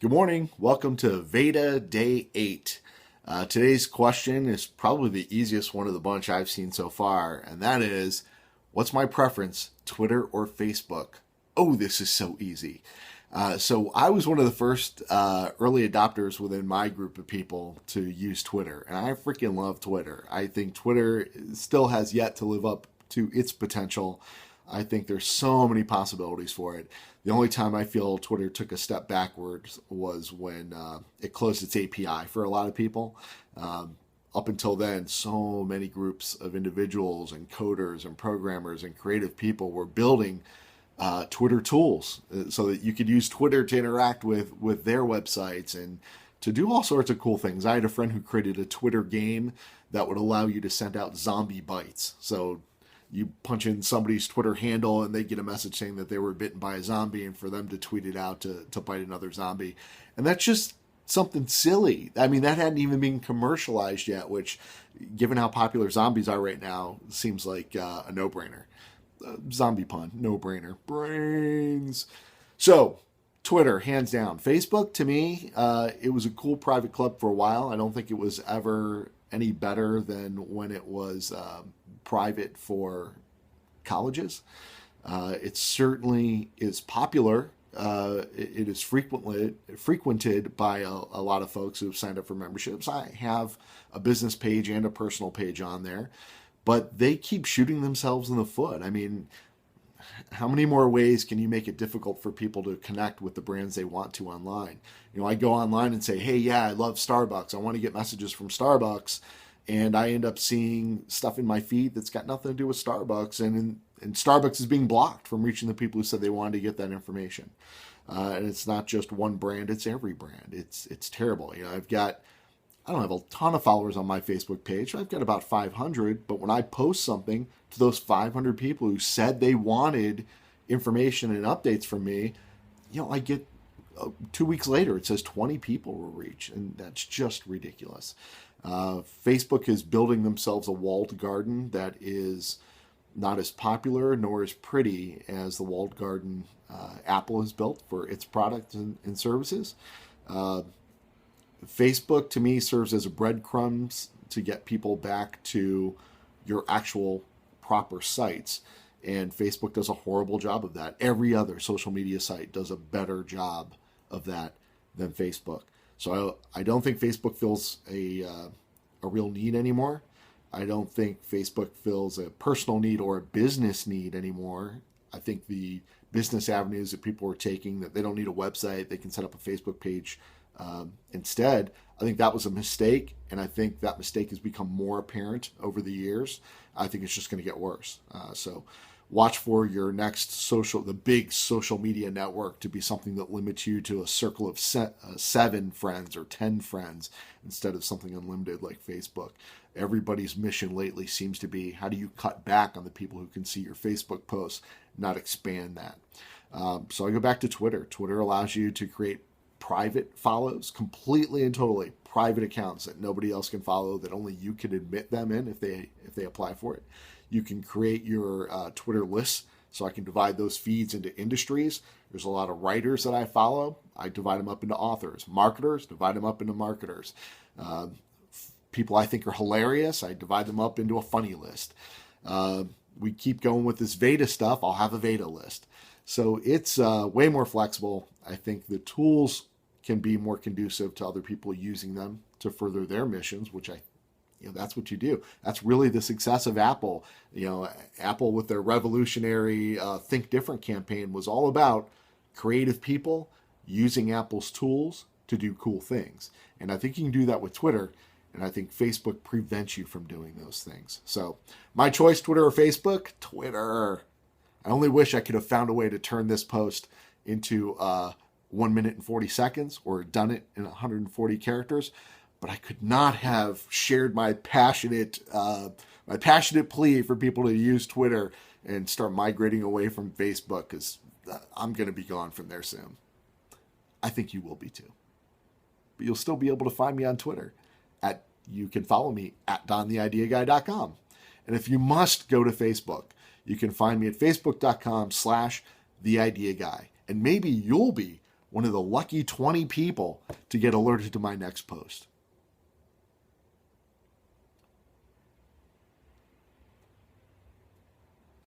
Good morning. Welcome to VEDA Day 8. Today's question is probably the easiest one of the bunch I've seen so far, and that is, what's my preference, Twitter or Facebook? Oh, this is so easy. So I was one of the first early adopters within my group of people to use Twitter, and I freaking love Twitter. I think Twitter still has yet to live up to its potential. I think there's so many possibilities for it. The only time I feel Twitter took a step backwards was when it closed its API for a lot of people. Up until then, so many groups of individuals and coders and programmers and creative people were building Twitter tools so that you could use Twitter to interact with their websites and to do all sorts of cool things. I had a friend who created a Twitter game that would allow you to send out zombie bites. So you punch in somebody's Twitter handle and they get a message saying that they were bitten by a zombie, and for them to tweet it out to bite another zombie. And that's just something silly. I mean, that hadn't even been commercialized yet, which, given how popular zombies are right now, seems like a no-brainer. Zombie pun, no-brainer. Brains. So, Twitter, hands down. Facebook, to me, it was a cool private club for a while. I don't think it was ever any better than when it was private for colleges. It certainly is popular. It is frequented by a lot of folks who have signed up for memberships. I have a business page and a personal page on there, but they keep shooting themselves in the foot. I mean, how many more ways can you make it difficult for people to connect with the brands they want to online? You know, I go online and say, hey, yeah, I love Starbucks. I want to get messages from Starbucks. And I end up seeing stuff in my feed that's got nothing to do with Starbucks. And Starbucks is being blocked from reaching the people who said they wanted to get that information. And it's not just one brand, it's every brand. It's terrible. You know, I don't have a ton of followers on my Facebook page. I've got about 500, but when I post something to those 500 people who said they wanted information and updates from me, you know, I get 2 weeks later, it says 20 people were reached, and that's just ridiculous. Facebook is building themselves a walled garden that is not as popular nor as pretty as the walled garden Apple has built for its products and services. Facebook, to me, serves as a breadcrumbs to get people back to your actual proper sites. And Facebook does a horrible job of that. Every other social media site does a better job of that than Facebook. So I don't think Facebook fills a real need anymore. I don't think Facebook fills a personal need or a business need anymore. I think the business avenues that people are taking, that they don't need a website, they can set up a Facebook page instead, I think that was a mistake, and I think that mistake has become more apparent over the years. I think it's just going to get worse. So watch for your next the big social media network to be something that limits you to a circle of 7 friends or 10 friends instead of something unlimited like Facebook. Everybody's mission lately seems to be, how do you cut back on the people who can see your Facebook posts, not expand that. So I go back to Twitter. Twitter allows you to create private follows, completely and totally private accounts that nobody else can follow, that only you can admit them in if they apply for it. You can create your Twitter lists, so I can divide those feeds into industries. There's a lot of writers that I follow. I divide them up into authors. Marketers, divide them up into marketers. People I think are hilarious, I divide them up into a funny list. We keep going with this VEDA stuff, I'll have a VEDA list. So it's way more flexible. I think the tools can be more conducive to other people using them to further their missions, which that's what you do. That's really the success of Apple. You know, Apple with their revolutionary Think Different campaign was all about creative people using Apple's tools to do cool things. And I think you can do that with Twitter. And I think Facebook prevents you from doing those things. So my choice, Twitter or Facebook? Twitter. I only wish I could have found a way to turn this post into 1 minute and 40 seconds or done it in 140 characters. But I could not have shared my passionate plea for people to use Twitter and start migrating away from Facebook, because I'm going to be gone from there soon. I think you will be too. But you'll still be able to find me on Twitter. You can follow me at dontheideaguy.com. And if you must go to Facebook, you can find me at facebook.com/theideaguy. And maybe you'll be one of the lucky 20 people to get alerted to my next post.